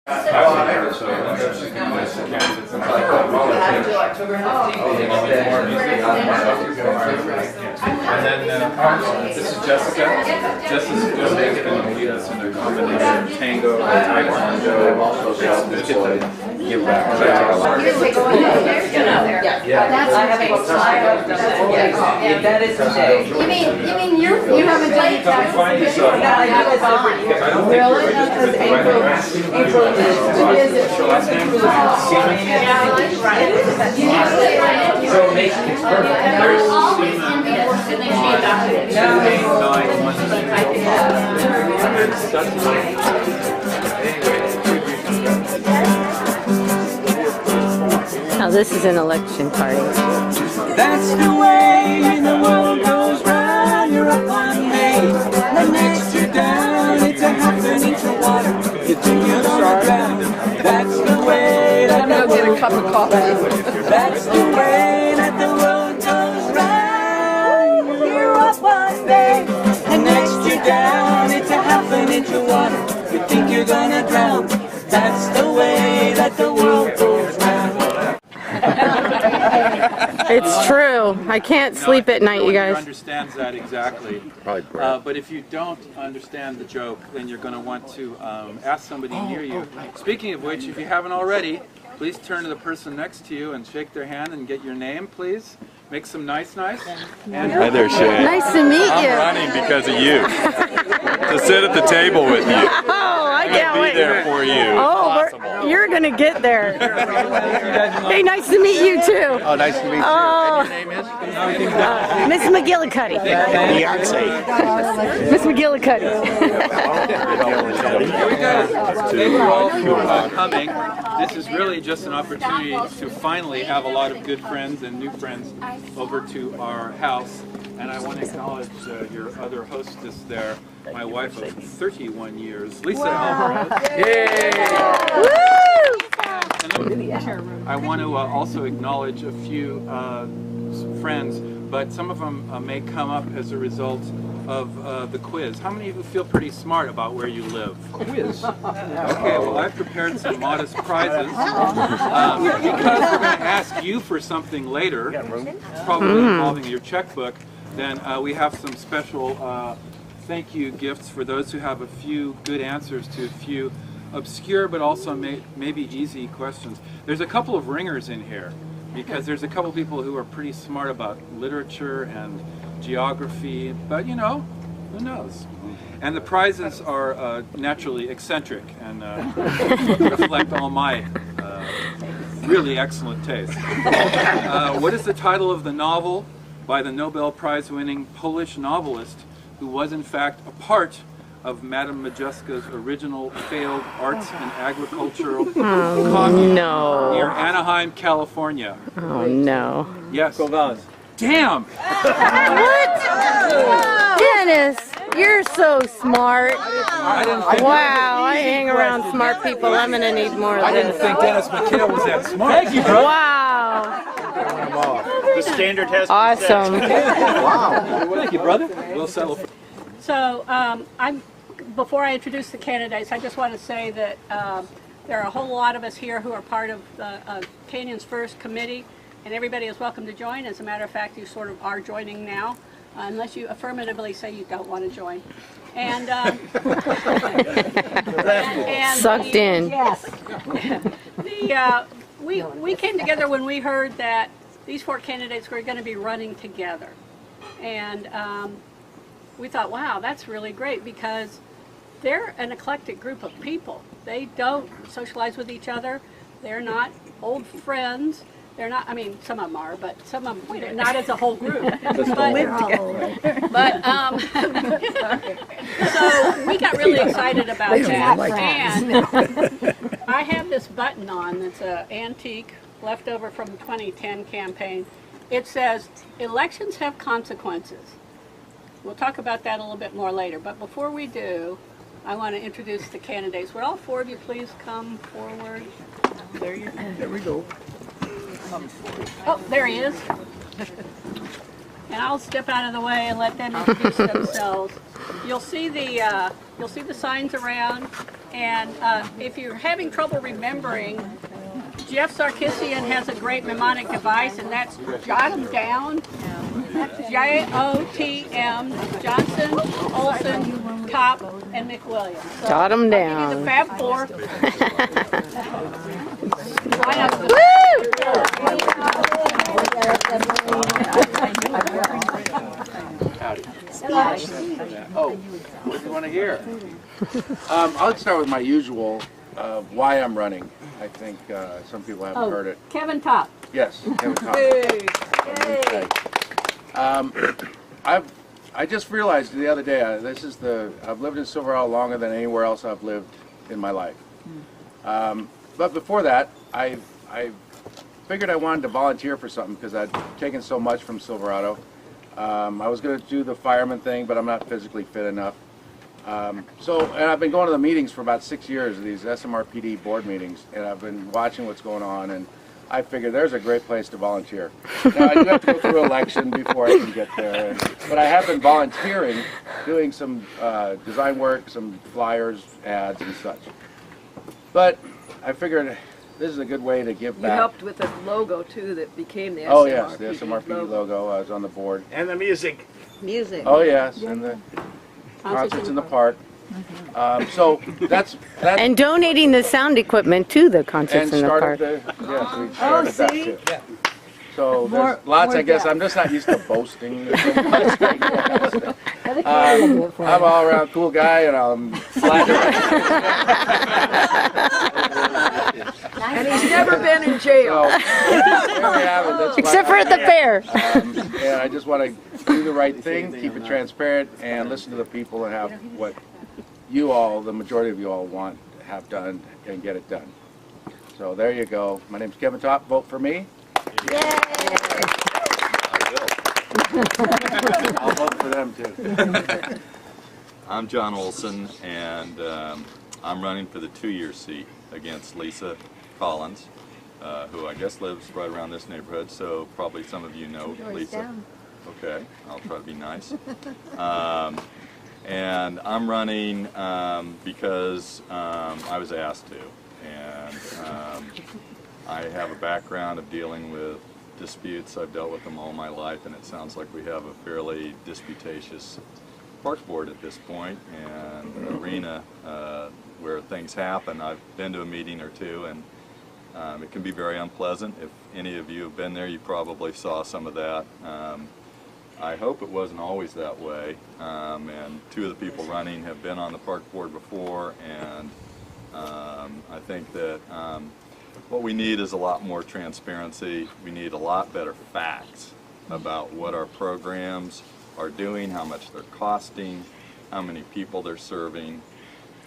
And then this is Jessica. Jessica's going to make it and lead us in a combination tango and taekwondo. Give back. That is today. You mean you haven't done it? Really? Because April is it? So make it perfect. Now this is an election party. That's the way the world goes round. You're up one day, the next you're down. It's a half an inch of water. You think you're gonna drown. That's the way that the world goes round. That's the way that the world goes round. You're up one day, the next you're down. It's a half an inch of water. You think you're gonna drown. That's the way that the world goes round. It's true. I can't sleep at night, you guys. Understands that exactly. But if you don't understand the joke, then you're going to want to ask somebody near you. Speaking of which, if you haven't already, please turn to the person next to you and shake their hand and get your name, please. Make some nice. And Hi there, Shay. Nice to meet you. I'm running because of you. To sit at the table with you. Oh, I can't Be wait. there for you. Oh, you're gonna get there. Hey, nice to meet you too. Oh, nice to meet you. Oh. And your name is? Miss McGillicuddy. Beyonce. Miss McGillicuddy. here we go. Thank you all for coming. This is really just an opportunity to finally have a lot of good friends and new friends over to our house. And I want to acknowledge your other hostess there, my wife of 31 years, Lisa Alvarez. Yay! And I want to also acknowledge a few friends, but some of them may come up as a result of the quiz. How many of you feel pretty smart about where you live? Quiz. Okay, well I've prepared some modest prizes because we're going to ask you for something later, probably involving your checkbook. Then we have some special thank you gifts for those who have a few good answers to a few obscure but also maybe easy questions. There's a couple of ringers in here because there's a couple people who are pretty smart about literature and geography, but you know, who knows? And the prizes are naturally eccentric and reflect all my really excellent taste. What is the title of the novel by the Nobel Prize winning Polish novelist who was in fact a part of Madame Majewska's original failed arts and agricultural commune near Anaheim, California? Oh no. Yes. Damn! What? Dennis, you're so smart. Wow, I hang around smart people. I'm gonna need more of this. I didn't think Dennis McHale was that smart. Thank you, bro. Wow. The standard has been Awesome. Wow. Thank you, brother. We'll settle for. So before I introduce the candidates, I just want to say that there are a whole lot of us here who are part of the Canyons First Committee, and everybody is welcome to join. As a matter of fact, you sort of are joining now, unless you affirmatively say you don't want to join. And, Sucked in. Yes. We came together when we heard that these four candidates were going to be running together. And we thought, wow, that's really great because they're an eclectic group of people. They don't socialize with each other. They're not old friends. They're not, I mean, some of them are, but some of them, they're not as a whole group. But so we got really excited about that. And I have this button on that's an antique left over from the 2010 campaign. It says, elections have consequences. We'll talk about that a little bit more later. But before we do, I want to introduce the candidates. Would all four of you please come forward? There we go. Oh, there he is. And I'll step out of the way and let them introduce themselves. You'll see the signs around. And if you're having trouble remembering, Jeff Sarkisian has a great mnemonic device, and that's jot 'em down. J-O-T-M, Johnson, Olson, Top, and McWilliams. So Jot 'em I'll give you down. the Fab Four. Line up the Oh, what do you want to hear? I'll start with my usual, why I'm running. I think some people haven't heard it. Kevin Top. Yes, Kevin Thomas. I just realized the other day, I've lived in Silverado longer than anywhere else I've lived in my life. But before that, I figured I wanted to volunteer for something because I'd taken so much from Silverado. I was going to do the fireman thing, but I'm not physically fit enough. And I've been going to the meetings for about 6 years, these SMRPD board meetings, and I've been watching what's going on, and I figured there's a great place to volunteer. Now, I do have to go through election before I can get there, but I have been volunteering, doing some design work, some flyers, ads, and such. But I figured this is a good way to give back. You helped with the logo, too, that became the SMRPD Oh, yes, the SMRPD logo. I was on the board. And the music. Music. Oh, yes, and the concerts in the park. So that's And donating the sound equipment to the concerts in the park. we started that too. So there's lots, I guess. I'm just not used to boasting. I'm an all-around cool guy, and I'm flattered. And he's never been in jail. So, there we have it. That's Except for at the fair. And I just want to do the right thing, keep it transparent, and listen to the people and have what you all, the majority of you all, want to have done and get it done. So there you go. My name's Kevin Top. Vote for me. I'll vote for them too. I'm John Olson, and I'm running for the 2-year seat against Lisa Collins, who I guess lives right around this neighborhood, so probably some of you know Lisa. Okay, I'll try to be nice. And I'm running because I was asked to, and I have a background of dealing with disputes. I've dealt with them all my life, and it sounds like we have a fairly disputatious park board at this point, and arena where things happen. I've been to a meeting or two, and it can be very unpleasant. If any of you have been there, you probably saw some of that. I hope it wasn't always that way, and 2 of the people running have been on the park board before, and I think that what we need is a lot more transparency. We need a lot better facts about what our programs are doing, how much they're costing, how many people they're serving,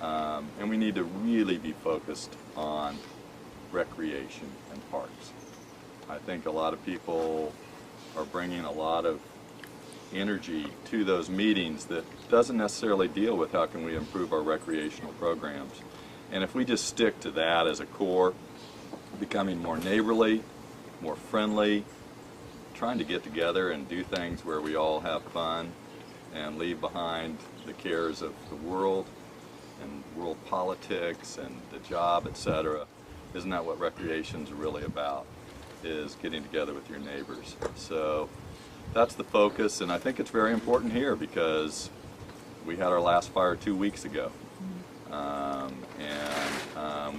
and we need to really be focused on recreation and parks. I think a lot of people are bringing a lot of energy to those meetings that doesn't necessarily deal with how can we improve our recreational programs. And if we just stick to that as a core, becoming more neighborly, more friendly, trying to get together and do things where we all have fun and leave behind the cares of the world and world politics and the job, etc. Isn't that what recreation's really about, is getting together with your neighbors? So that's the focus, and I think it's very important here because we had our last fire 2 weeks ago.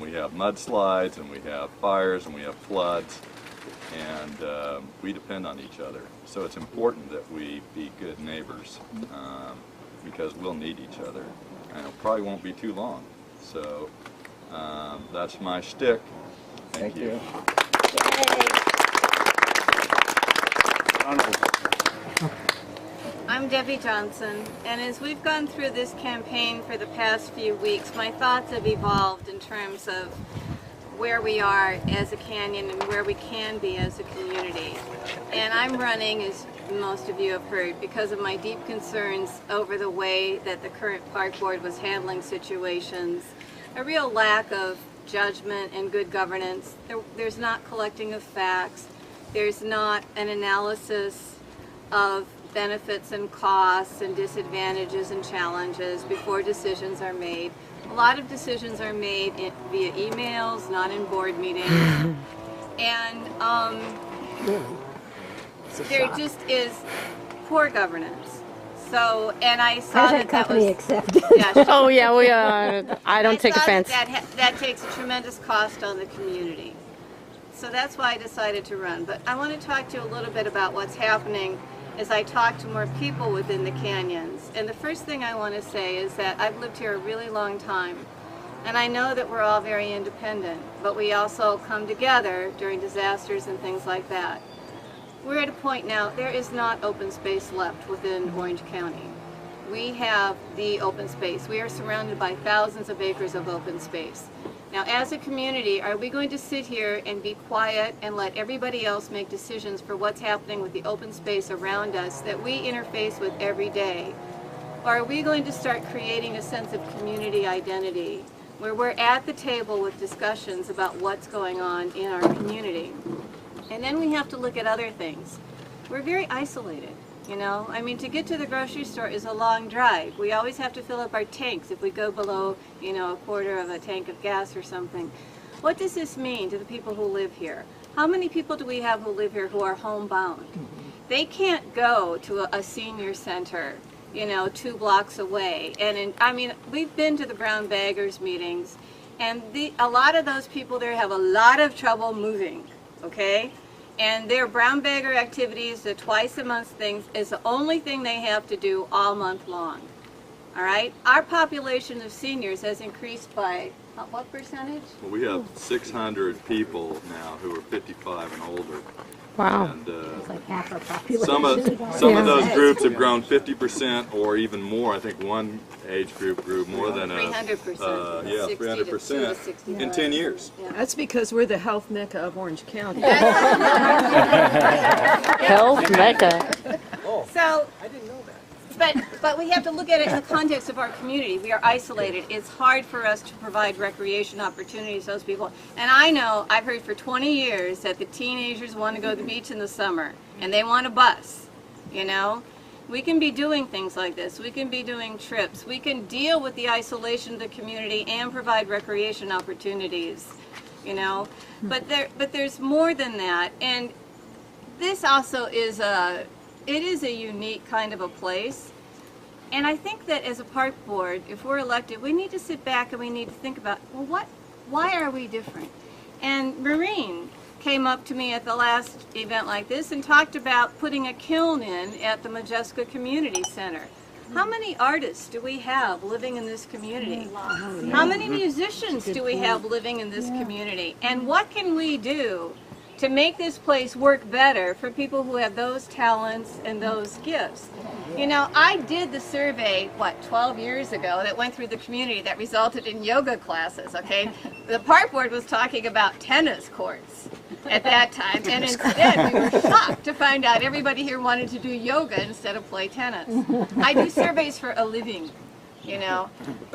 We have mudslides, and we have fires, and we have floods, and we depend on each other. So it's important that we be good neighbors because we'll need each other, and it probably won't be too long. So that's my shtick. Thank you. I'm Debbie Johnson, and as we've gone through this campaign for the past few weeks, my thoughts have evolved in terms of where we are as a canyon and where we can be as a community. And I'm running, as most of you have heard, because of my deep concerns over the way that the current park board was handling situations, a real lack of judgment and good governance. There's not collecting of facts. There's not an analysis of benefits and costs and disadvantages and challenges before decisions are made. A lot of decisions are made via emails, not in board meetings. And there just is poor governance. So, and I saw that was... Yeah, Oh yeah, we I don't take offense. That takes a tremendous cost on the community. So that's why I decided to run. But I want to talk to you a little bit about what's happening as I talk to more people within the canyons. And the first thing I want to say is that I've lived here a really long time. And I know that we're all very independent, but we also come together during disasters and things like that. We're at a point now, there is not open space left within Orange County. We have the open space. We are surrounded by thousands of acres of open space. Now, as a community, are we going to sit here and be quiet and let everybody else make decisions for what's happening with the open space around us that we interface with every day? Or are we going to start creating a sense of community identity where we're at the table with discussions about what's going on in our community? And then we have to look at other things. We're very isolated. You know, I mean, to get to the grocery store is a long drive. We always have to fill up our tanks if we go below, you know, a quarter of a tank of gas or something. What does this mean to the people who live here? How many people do we have who live here who are homebound? They can't go to a senior center, you know, 2 blocks away. And I mean, we've been to the Brown Baggers meetings, and a lot of those people there have a lot of trouble moving, okay? And their brown bagger activities, the twice-a-month things, is the only thing they have to do all month long. All right? Our population of seniors has increased by what percentage? Well, we have 600 people now who are 55 and older. Wow. And It's like half our population. some of those groups have grown 50% or even more. I think one age group grew more than 300%. yeah, 300% in 10 years. That's because we're the health mecca of Orange County. Health mecca. So, but we have to look at it in the context of our community. We are isolated. It's hard for us to provide recreation opportunities to those people. And I know, I've heard for 20 years that the teenagers want to go to the beach in the summer, and they want a bus, you know? We can be doing things like this. We can be doing trips. We can deal with the isolation of the community and provide recreation opportunities, you know? But there's more than that. And this also is it is a unique kind of a place. And I think that as a park board, if we're elected, we need to sit back and we need to think about, well, why are we different? And Maureen came up to me at the last event like this and talked about putting a kiln in at the Majeska Community Center. How many artists do we have living in this community? How many musicians do we have living in this community? And what can we do to make this place work better for people who have those talents and those gifts? You know, I did the survey, 12 years ago that went through the community that resulted in yoga classes, okay? The park board was talking about tennis courts at that time, and instead we were shocked to find out everybody here wanted to do yoga instead of play tennis. I do surveys for a living, you know,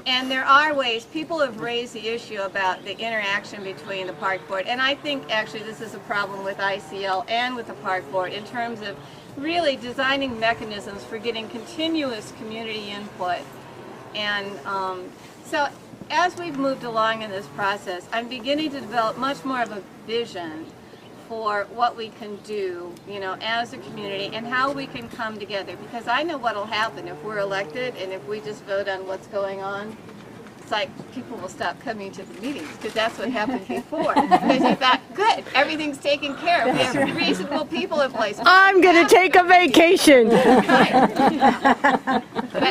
and there are ways. People have raised the issue about the interaction between the park board, and I think actually this is a problem with ICL and with the park board in terms of really designing mechanisms for getting continuous community input. And so as we've moved along in this process, I'm beginning to develop much more of a vision for what we can do, you know, as a community and how we can come together. Because I know what will happen if we're elected and if we just vote on what's going on. It's like people will stop coming to the meetings because that's what happened before. Because you thought, good, everything's taken care of. We have reasonable people in place. I'm going to take a vacation. But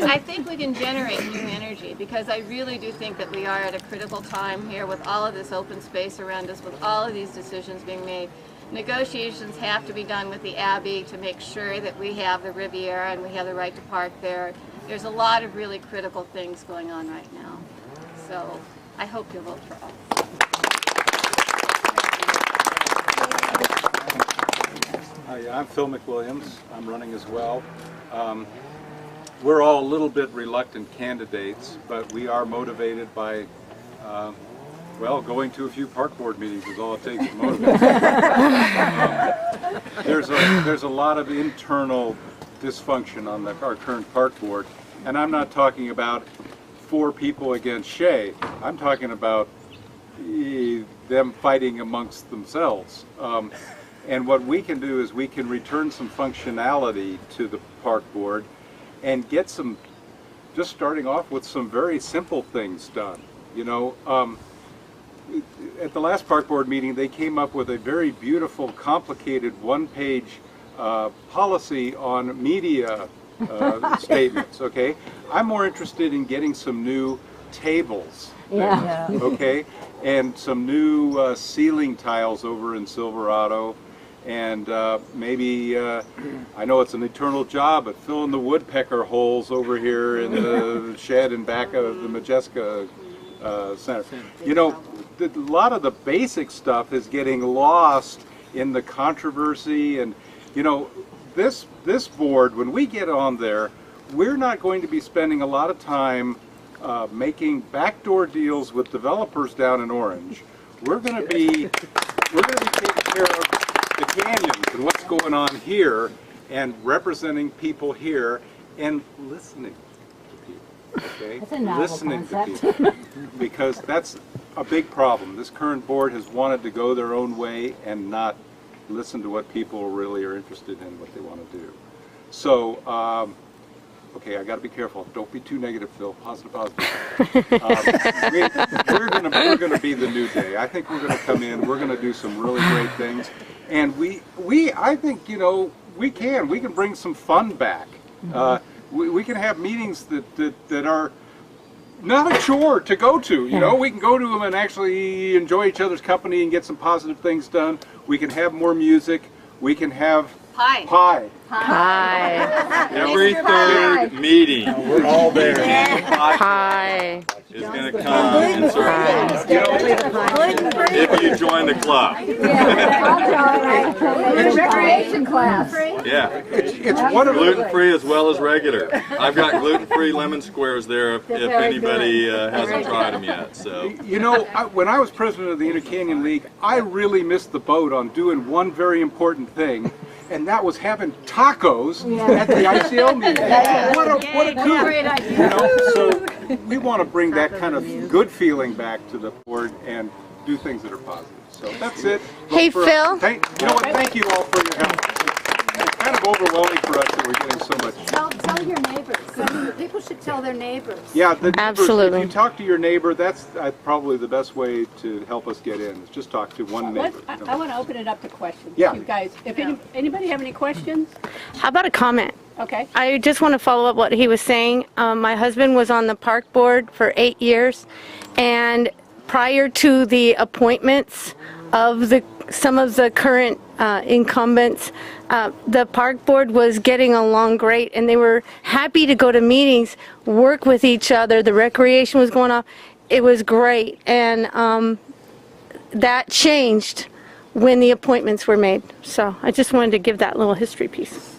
I think we can generate new energy because I really do think that we are at a critical time here with all of this open space around us, with all of these decisions being made. Negotiations have to be done with the Abbey to make sure that we have the Riviera and we have the right to park there. There's a lot of really critical things going on right now. So I hope you'll vote for us. Hi, I'm Phil McWilliams. I'm running as well. We're all a little bit reluctant candidates, but we are motivated by, well, going to a few park board meetings is all it takes to motivate. There's a lot of internal dysfunction on our current park board, and I'm not talking about 4 people against Shea. I'm talking about them fighting amongst themselves. And what we can do is we can return some functionality to the park board and get some, just starting off with some very simple things done. You know, at the last park board meeting, they came up with a very beautiful, complicated one-page policy on media statements, okay? I'm more interested in getting some new tables, okay? And some new ceiling tiles over in Silverado. And maybe, I know it's an eternal job, but fill in the woodpecker holes over here in the shed in back of the Majeska Center. You know, a lot of the basic stuff is getting lost in the controversy. And, you know, this board, when we get on there, we're not going to be spending a lot of time making backdoor deals with developers down in Orange. We're going to be taking care of the canyons and what's going on here and representing people here and listening to people, okay? That's a novel listening concept. to people, because that's a big problem. This current board has wanted to go their own way and not listen to what people really are interested in, what they want to do. So, okay, I got to be careful. Don't be too negative, Phil. Positive, positive. We're gonna be the new day. I think we're gonna come in. We're gonna do some really great things, and I think, you know, we can bring some fun back. We can have meetings that are not a chore to go to. You know, we can go to them and actually enjoy each other's company and get some positive things done. We can have more music. We can have pie. Every third meeting, we're all there. Pie is going to come and serve. If you join the club. Recreation class. Yeah. It's wonderful. Gluten-free as well as regular. I've got gluten-free lemon squares there if anybody hasn't tried them yet. So. You know, when I was president of the Inter Canyon League, I really missed the boat on doing one very important thing, and that was having tacos at the ICL meeting. What a coup! Great idea. You know, so we want to bring that kind of good feeling back to the board and do things that are positive. So that's it. Hey, Phil. You know what? Thank you all for your help. It's kind of overwhelming for us that we're getting so much. Tell your neighbors. People should tell their neighbors. Yeah, the neighbors, absolutely. If you talk to your neighbor, that's probably the best way to help us get in. Is just talk to one neighbor. I want to open it up to questions. Yeah. You guys, if anybody have any questions? How about a comment? Okay. I just want to follow up what he was saying. My husband was on the park board for 8 years, and prior to the appointments of some of the current incumbents, the park board was getting along great, and they were happy to go to meetings, work with each other. The recreation was going on. It was great, and that changed when the appointments were made. So I just wanted to give that little history piece.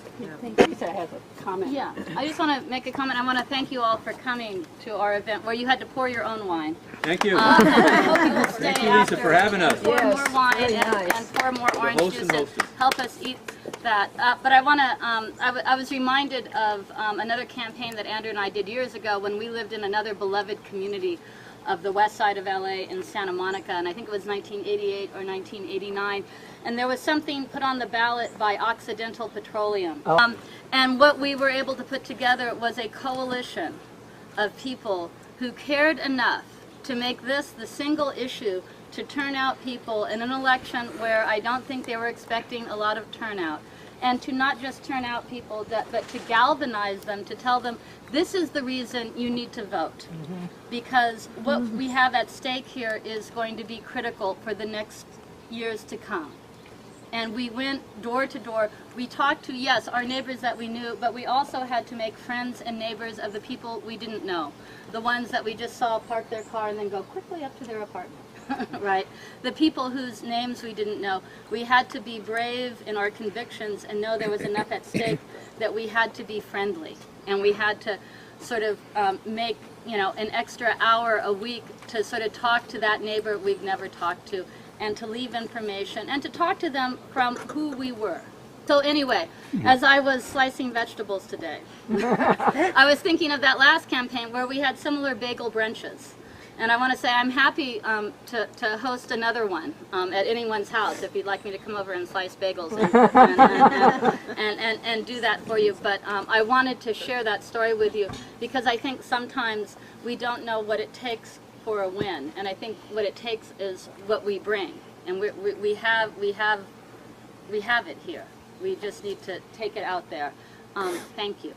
Lisa has a comment. Yeah, I just want to make a comment. I want to thank you all for coming to our event where you had to pour your own wine. Thank you. And I hope you will stay Thank you, Lisa, after for having us. Pour more wine and pour more orange juice and help us eat that. But I want to, I was reminded of another campaign that Andrew and I did years ago when we lived in another beloved community of the west side of LA in Santa Monica, and I think it was 1988 or 1989. And there was something put on the ballot by Occidental Petroleum. And what we were able to put together was a coalition of people who cared enough to make this the single issue to turn out people in an election where I don't think they were expecting a lot of turnout. And to not just turn out people, but to galvanize them, to tell them, this is the reason you need to vote. Because what we have at stake here is going to be critical for the next years to come. And we went door to door. We talked to, yes, our neighbors that we knew, but we also had to make friends and neighbors of the people we didn't know. The ones that we just saw park their car and then go quickly up to their apartment. Right? The people whose names we didn't know. We had to be brave in our convictions and know there was enough at stake that we had to be friendly. And we had to sort of make, an extra hour a week to sort of talk to that neighbor we've never talked to, and to leave information, and to talk to them from who we were. So anyway, as I was slicing vegetables today, I was thinking of that last campaign where we had similar bagel brunches. And I want to say I'm happy to host another one at anyone's house if you'd like me to come over and slice bagels and do that for you. But I wanted to share that story with you because I think sometimes we don't know what it takes for a win. And I think what it takes is what we bring. And we have it here. We just need to take it out there. Thank you.